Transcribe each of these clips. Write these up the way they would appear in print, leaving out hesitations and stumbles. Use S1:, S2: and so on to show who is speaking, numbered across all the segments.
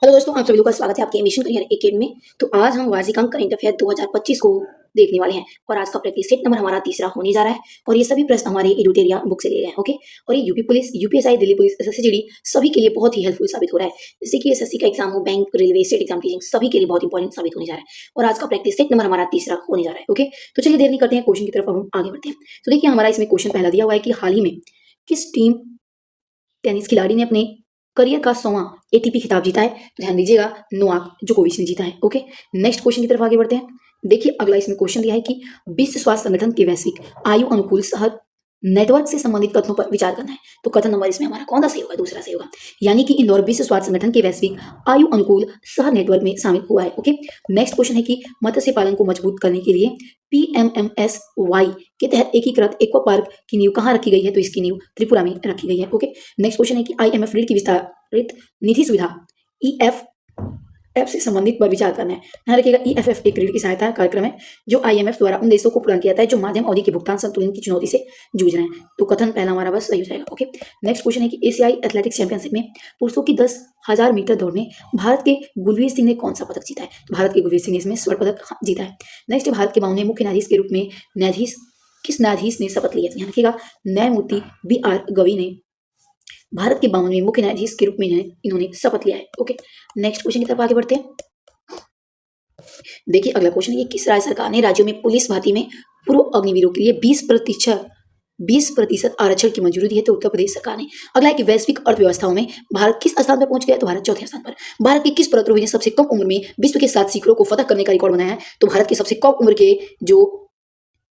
S1: Hello दोस्तों, आप सभी लोगों का स्वागत है आपके मिशन करियर एकेडमी में। तो आज हम वार्षिक अंक करंट अफेयर 2025 को देखने वाले हैं और आज का प्रैक्टिस सेट नंबर हमारा तीसरा होने जा रहा है और ये सभी प्रश्न हमारे एडुटेरिया बुक से लिए गए हैं। ओके, और ये UP police, UPSI, Delhi police, SSC GD सभी के लिए बहुत ही हेल्पफुल साबित हो रहा है। जैसे कि एसएससी का एग्जाम हो, bank, railway, state exam, teaching सभी के लिए बहुत इंपॉर्टेंट साबित होने जा रहा है और आज का प्रैक्टिस सेट नंबर हमारा तीसरा होने जा रहा है। ओके, तो चलिए देर नहीं करते हैं, क्वेश्चन की तरफ अब हम आगे बढ़ते हैं। तो देखिए हमारा इसमें क्वेश्चन पहला दिया हुआ है कि हाल ही में किस टीम टेनिस खिलाड़ी ने अपने करियर का 100वां एटीपी खिताब जीता है। तो ध्यान दीजिएगा, नोवाक जोकोविच ने जीता है। ओके, नेक्स्ट क्वेश्चन की तरफ आगे बढ़ते हैं। देखिए अगला इसमें क्वेश्चन दिया है कि विश्व स्वास्थ्य संगठन के वैश्विक आयु अनुकूल शहर नेटवर्क से संबंधित कथनों पर विचार करना है। तो कथन नंबर इसमें हमारा कौन सा सही होगा? दूसरा सही होगा, यानी कि इंदौर विश्व स्वास्थ्य संगठन के वैश्विक आयु अनुकूल शहर नेटवर्क में शामिल हुआ है। ओके, नेक्स्ट क्वेश्चन है कि मत्स्य पालन को मजबूत करने के लिए PMMSY के तहत एकीकृत एक्वा पार्क की नींव कहाँ रखी गई है? तो इसकी नींव त्रिपुरा में रखी गई है। ओके, नेक्स्ट क्वेश्चन है कि IMF ऋण की विस्तारित निधि सुविधा EFF से संबंधित पर विचार करना है। ध्यान रखिएगा, EFF एक ऋण की सहायता कार्यक्रम है जो IMF द्वारा उन देशों को प्रदान किया जाता है जो माध्यम अवधि के भुगतान संतुलन की चुनौती से जूझ रहे हैं। तो कथन पहला हमारा बस सही हो जाएगा। ओके, नेक्स्ट क्वेश्चन है कि एशियाई एथलेटिक्स चैंपियनशिप में पुरुषों की 10,000 मीटर दौड़ में भारत के गुरवीर सिंह ने कौन सा पदक जीता है? तो भारत के गुरवीर सिंह ने इसमें स्वर्ण पदक जीता है। नेक्स्ट, भारत के 52वें मुख्य न्यायाधीश के रूप में न्यायाधीश किस न्यायाधीश ने शपथ ली है? ध्यान रखिएगा, न्यायमूर्ति BR गवई ने भारत के 52वें मुख्य न्यायाधीश के रूप में इन्होंने शपथ लिया है। ओके, नेक्स्ट क्वेश्चन की तरफ आगे बढ़ते हैं। देखिए अगला क्वेश्चन है कि किस राज्य सरकार ने राज्यों में पुलिस भर्ती में पूर्व अग्निवीरों के लिए 20% आरक्षण की मंजूरी दी है? तो उत्तर प्रदेश सरकार ने। अगला है कि वैश्विक अर्थव्यवस्थाओं में भारत किस स्थान पर पहुंच गया? तो भारत चौथे स्थान पर। भारत के किस पर्वतारोही ने सबसे कम उम्र में विश्व के 7 शिखरों को फतह करने का रिकॉर्ड बनाया है? तो भारत के सबसे कम उम्र के जो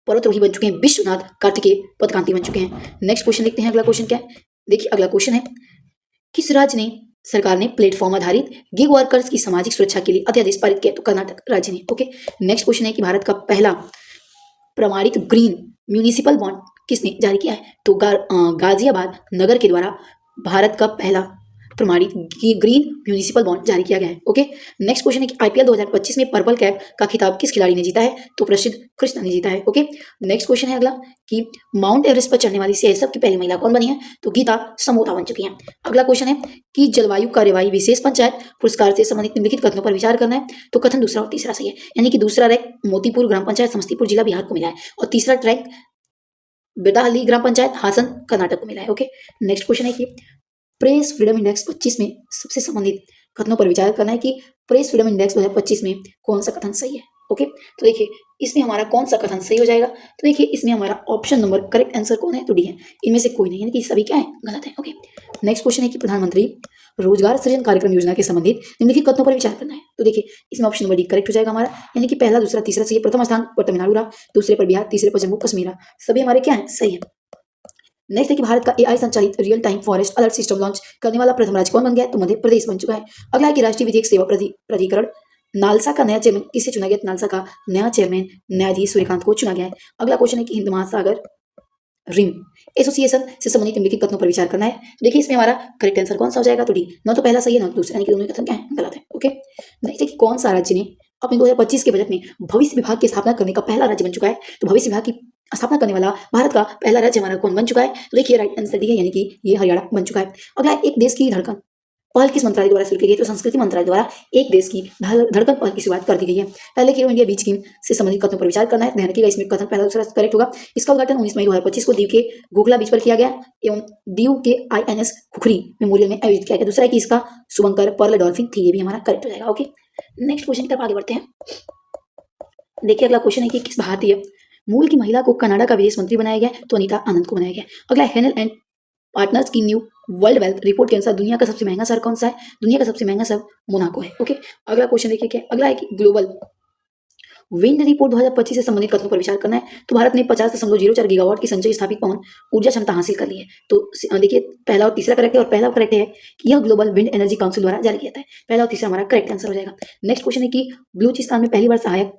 S1: पर्वतारोही बन चुके हैं विश्वनाथ कार्तिकेय पदकांती बन चुके हैं। नेक्स्ट क्वेश्चन देखते हैं, अगला क्वेश्चन क्या है। देखिए अगला क्वेश्चन है, किस राज्य ने सरकार ने प्लेटफॉर्म आधारित गिग वर्कर्स की सामाजिक सुरक्षा के लिए अध्यादेश पारित किया? तो कर्नाटक राज्य ने। ओके, नेक्स्ट क्वेश्चन है कि भारत का पहला प्रमाणित ग्रीन म्यूनिसिपल बॉन्ड किसने जारी किया है? तो गाजियाबाद नगर के द्वारा भारत का पहला प्रमाणित ग्रीन म्यूनिसिपल बॉन्ड जारी किया गया है। ओके, नेक्स्ट क्वेश्चन है कि IPL 2025 में पर्पल कैप का खिताब किस खिलाड़ी ने जीता है? तो प्रसिद्ध कृष्णा ने जीता है। ओके, नेक्स्ट क्वेश्चन है अगला कि माउंट एवरेस्ट पर चढ़ने वाली CISF की पहली महिला कौन बनी है? तो गीता समोता बन चुकी हैं। अगला क्वेश्चन है कि जलवायु कार्यवाही विशेष पंचायत पुरस्कार से संबंधित निम्नलिखित कथनों पर विचार करना है। तो कथन दूसरा और तीसरा सही है, यानी कि दूसरा रैंक मोतीपुर ग्राम पंचायत समस्तीपुर जिला बिहार को मिला है और तीसरा रैंक बेदाहली ग्राम पंचायत हासन कर्नाटक को मिला है। ओके, नेक्स्ट क्वेश्चन है कि प्रेस फ्रीडम इंडेक्स 25 में सबसे संबंधित कथनों पर विचार करना है कि प्रेस फ्रीडम इंडेक्स 2025 में कौन सा कथन सही है। ओके, तो देखिए इसमें हमारा कौन सा कथन सही हो जाएगा? तो देखिए इसमें हमारा ऑप्शन नंबर करेक्ट आंसर कौन है? तो डी है। इनमें से कोई नहीं, यानी कि सभी क्या है? गलत है। ओके, नेक्स्ट क्वेश्चन है कि प्रधानमंत्री रोजगार सृजन कार्यक्रम योजना के संबंधित निम्नलिखित कथनों पर विचार करना है। तो देखिए इसमें ऑप्शन नंबर डी करेक्ट हो जाएगा हमारा, यानी कि पहला, दूसरा, तीसरा सही है। प्रथम स्थान पर तमिलनाडु रहा, दूसरे पर बिहार, तीसरे पर जम्मू कश्मीर रहा। सभी हमारे क्या है? सही है। नेक्स्ट है कि भारत का AI संचालित real time forest alert system launch करने वाला प्रथम राज्य कौन बन गया है? तो मध्य प्रदेश बन चुका है। अगला है कि राष्ट्रीय विधिक सेवा प्राधिकरण नालसा का नया चेयरमैन किसे चुना गया? नालसा का नया चेयरमैन न्यायाधीश सूर्यकांत को चुना गया है। अगला क्वेश्चन है कि हिंद महासागर रिम एसोसिएशन से संबंधित निम्नलिखित कथनों पर विचार करना है। देखिए इसमें हमारा करेक्ट आंसर कौन सा हो जाएगा? तो डी। न तो पहला सही है, न तो दूसरा, यानी कि दोनों कथन क्या है? गलत है। ओके, नेक्स्ट है कि कौन सा राज्य ने अपने 2025 के बजट में भविष्य विभाग की स्थापना करने का पहला राज्य बन चुका है? तो भविष्य विभाग की स्थापना करने वाला भारत का पहला राज्य हमारा कौन बन चुका है? तो देखिए राइट आंसर डी है, यानी कि ये हरियाणा बन चुका है। अगला एक देश की धड़कन पहल किस मंत्रालय द्वारा शुरू की गई? तो संस्कृति मंत्रालय द्वारा एक देश की धड़कन पहल की शुरुआत कर दी गई है। पहले खेलो इंडिया बीच गेम से संबंधित कथनों पर विचार करना है। ध्यान रखिएगा इसमें कथन पहला दूसरा करेक्ट होगा। इसका उद्घाटन 19 मई 2025 को दीव के गोखला बीच पर किया गया एवं दीव के INS खुखरी मेमोरियल में आयोजित किया गया। दूसरा है कि इसका शुभंकर पर्ल डॉल्फिन थी, ये भी हमारा करेक्ट हो जाएगा। ओके, नेक्स्ट क्वेश्चन की तरफ आगे बढ़ते हैं। देखिए अगला क्वेश्चन है कि किस भारतीय मूल की महिला को कनाडा का विदेश मंत्री बनाया गया? तो अनीता आनंद को बनाया गया। अगला हेनल एंड पार्टनर्स की न्यू वर्ल्ड वेल्थ रिपोर्ट के अनुसार दुनिया का सबसे महंगा शहर कौन सा है? दुनिया का सबसे महंगा शहर मोनाको है। ओके, अगला क्वेश्चन देखिए क्या अगला है कि ग्लोबल विंड रिपोर्ट 2025 से संबंधित कथनों पर विचार करना है। तो भारत ने 50.04 गीगावाट की संचयी स्थापित पवन ऊर्जा क्षमता हासिल कर ली है। तो देखिए पहला और तीसरा करेक्ट है, और पहला करेक्ट है कि यह ग्लोबल विंड एनर्जी काउंसिल द्वारा जारी किया था। पहला और तीसरा हमारा करेक्ट आंसर हो जाएगा। नेक्स्ट क्वेश्चन है कि बलूचिस्तान में पहली बार सहायक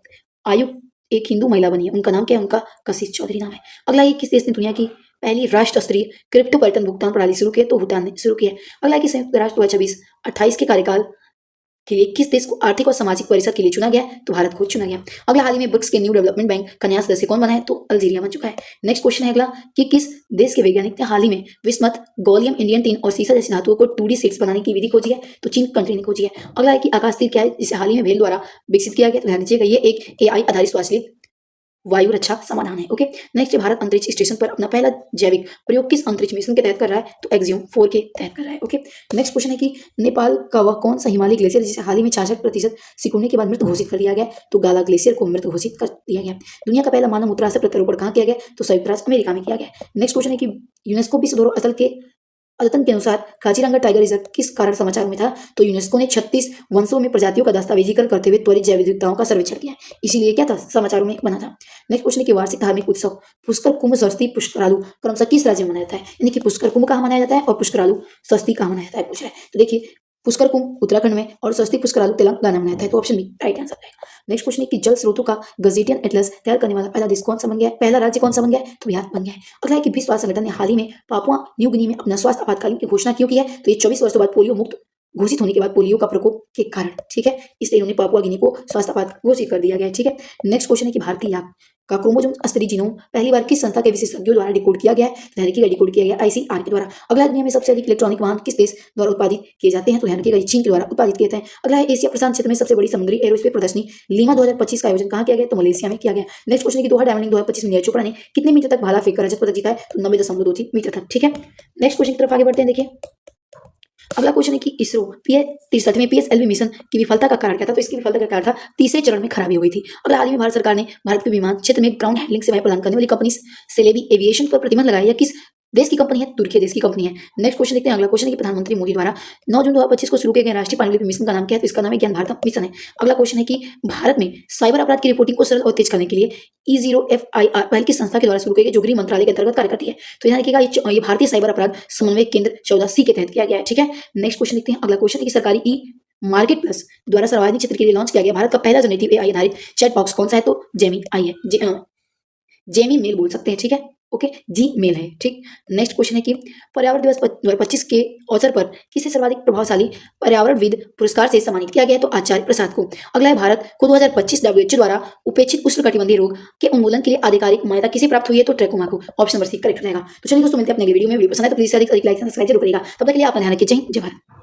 S1: आयुक्त एक हिंदू महिला बनी है, उनका नाम क्या है? उनका कशिश चौधरी नाम है। अगला ये किस देश ने दुनिया की पहली राष्ट्र स्तरीय क्रिप्टो पर्यटन भुगतान प्रणाली शुरू की है? तो भूटान ने शुरू की है। अगला कि संयुक्त राष्ट्र 2026-28 के कार्यकाल के लिए किस देश को आर्थिक और सामाजिक परिषद के लिए चुना गया है? तो भारत को चुना गया। अगला, हाल ही में ब्रिक्स के न्यू डेवलपमेंट बैंक का नया सदस्य कौन बना है? तो अल्जीरिया बन चुका है। नेक्स्ट क्वेश्चन है अगला कि किस देश के वैज्ञानिक ने हाल ही में विस्मत, गॉलियम, इंडियन टिन और सीसा जैसी धातुओं को 2D शीट्स बनाने की विधि खोजी है? तो चीन कंट्री ने खोजी है। अगला है कि आकाश तीर क्या है जिसे हाल ही में भेल द्वारा विकसित किया गया? तो ध्यान दीजिएगा, ये एक AI आधारित स्वचालित वायु रक्षा समाधान है। ओके, नेक्स्ट, भारत अंतरिक्ष स्टेशन पर अपना पहला जैविक प्रयोग किस अंतरिक्ष मिशन के तहत कर रहा है? तो एक्सियम 4 के तहत कर रहा है। ओके, नेक्स्ट क्वेश्चन है कि नेपाल का वह कौन सा हिमालय ग्लेशियर जिसे हाल ही में 66% सिकुड़ने के बाद मृत घोषित कर दिया गया? तो गाला ग्लेशियर को मृत घोषित कर दिया गया। दुनिया का पहला मानव मूत्राशय प्रत्यारोपण कहाँ किया गया? तो संयुक्त राष्ट्र अमेरिका में किया गया। नेक्स्ट क्वेश्चन है कि यूनेस्को विश्व धरोहर स्थल के अद्यतन के अनुसार काजीरंगा टाइगर रिजर्व किस कारण समाचार में था? तो यूनेस्को ने 36 वंशों में प्रजातियों का दस्तावेजीकरण करते हुए त्वरित जैव विविधताओं का सर्वेक्षण किया, इसीलिए क्या था, समाचारों में बना था। नेक्स्ट क्वेश्चन है कि वार्षिक धार्मिक उत्सव पुष्कर कुंभ षष्ठी पुष्करालु क्रमशः किस राज्य में मनाया जाता है? यानी कि पुष्कर कुंभ कहाँ मनाया जाता है और पुष्करालु षष्ठी कहाँ मनाया जाता है, पूछ रहा है। तो देखिए, पुष्कर कुंभ उत्तराखंड में और षष्ठी पुष्करालु तेलंगाना में मनाया जाता है। तो ऑप्शन बी राइट आंसर है। नेक्स्ट क्वेश्चन है कि जल स्रोतों का गजेटियन एटलस तैयार करने वाला पहला देश कौन सा बन गया है? पहला राज्य कौन सा बन गया है? तो बिहार बन गया है। अगला है कि विश्व स्वास्थ्य संगठन ने हाल ही में पापुआ न्यू गिनी में अपना स्वास्थ्य आपातकालीन की घोषणा क्यों की है? तो ये 24 वर्षों बाद पोलियो मुक्त घोषित होने के बाद पोलियो का प्रकोप के कारण, ठीक है, इसलिए इन्होंने पापुआ गिनी को स्वास्थ्य आपात घोषित कर दिया गया है। ठीक है, नेक्स्ट क्वेश्चन है कि भारतीय याक का क्रोमोसोम स्तरीय जीनोम पहली बार किस संस्था के विशेषज्ञों द्वारा डिकोड किया गया है? ध्यान रखिएगा, डिकोड किया गया ICR के द्वारा। अगला, दुनिया में सबसे अधिक इलेक्ट्रॉनिक वाहन किस देश द्वारा उत्पादित किए जाते हैं? तो ध्यान रखिएगा, चीन के द्वारा उत्पादित किए जाते हैं। अगला है एशिया प्रशांत क्षेत्र में सबसे बड़ी समुद्री एरोस्पेस प्रदर्शनी लीमा 2025 का आयोजन कहाँ किया गया? तो मलेशिया में किया गया। नेक्स्ट क्वेश्चन है कि दोहा डायमंड 2025 में नीरज चोपड़ा ने कितने मीटर तक भाला फेंक कर रजत पदक जीता है? तो 90.23 मीटर तक। ठीक है, नेक्स्ट क्वेश्चन की तरफ आगे बढ़ते हैं। देखिए, अगला क्वेश्चन है कि इसरो 63वें PSLV मिशन की विफलता का कारण क्या था? तो इसकी विफलता का कारण था तीसरे चरण में खराबी हो गई थी। अगला, हाल ही में भारत सरकार ने भारत के विमान क्षेत्र में ग्राउंड हैंडलिंग सेवाएं प्रदान करने वाली कंपनी सेलेबी एविएशन पर प्रतिबंध लगाया या किस देश की कंपनी है? तुर्की देश की कंपनी है। नेक्स्ट क्वेश्चन देखते हैं। अगला क्वेश्चन है कि प्रधानमंत्री मोदी द्वारा 9 जून 2025 को शुरू किए गए राष्ट्रीय पांडुलिपि मिशन का नाम क्या है? तो इसका नाम है ज्ञान भारत मिशन है। अगला क्वेश्चन है कि भारत में साइबर अपराध की रिपोर्टिंग को सरल और तेज करने के लिए E0FIR पहल किस संस्था के द्वारा शुरू किया गया जो गृह मंत्रालय के अंतर्गत कार्य करती है? तो ध्यान रखिएगा, ये भारतीय साइबर अपराध समन्वय केंद्र 14C के तहत किया गया है। ठीक है, नेक्स्ट क्वेश्चन देखते हैं। अगला क्वेश्चन है कि सरकारी ई मार्केट प्लस द्वारा सार्वजनिक क्षेत्र के लिए लॉन्च किया गया भारत का पहला जनरेटिव AI आधारित चैट बॉक्स कौन सा है? तो जेमी आई है, जेमी मेल बोल सकते हैं। ठीक है, ओके, जी मेल है। ठीक, नेक्स्ट क्वेश्चन है कि पर्यावरण दिवस 2025 के अवसर पर किसे सर्वाधिक प्रभावशाली पर्यावरणविद पुरस्कार से सम्मानित किया गया? तो आचार्य प्रसाद को। अगला है, भारत को 2025 WHO द्वारा उपेक्षित उष्णकटिबंधीय रोग के उन्मूलन के लिए आधिकारिक मान्यता किसे प्राप्त हुई है? तो ट्रैकोमा को। ऑप्शन नंबर सी करेक्ट हो जाएगा। तो चलिए दोस्तों, मिलते हैं अपने अगले वीडियो में। वीडियो पसंद है तो प्लीज अधिक लाइक सब्सक्राइब जरूर करेगा। तब तक के लिए आपका ध्यान रखिए। जय हिंद, जय भारत।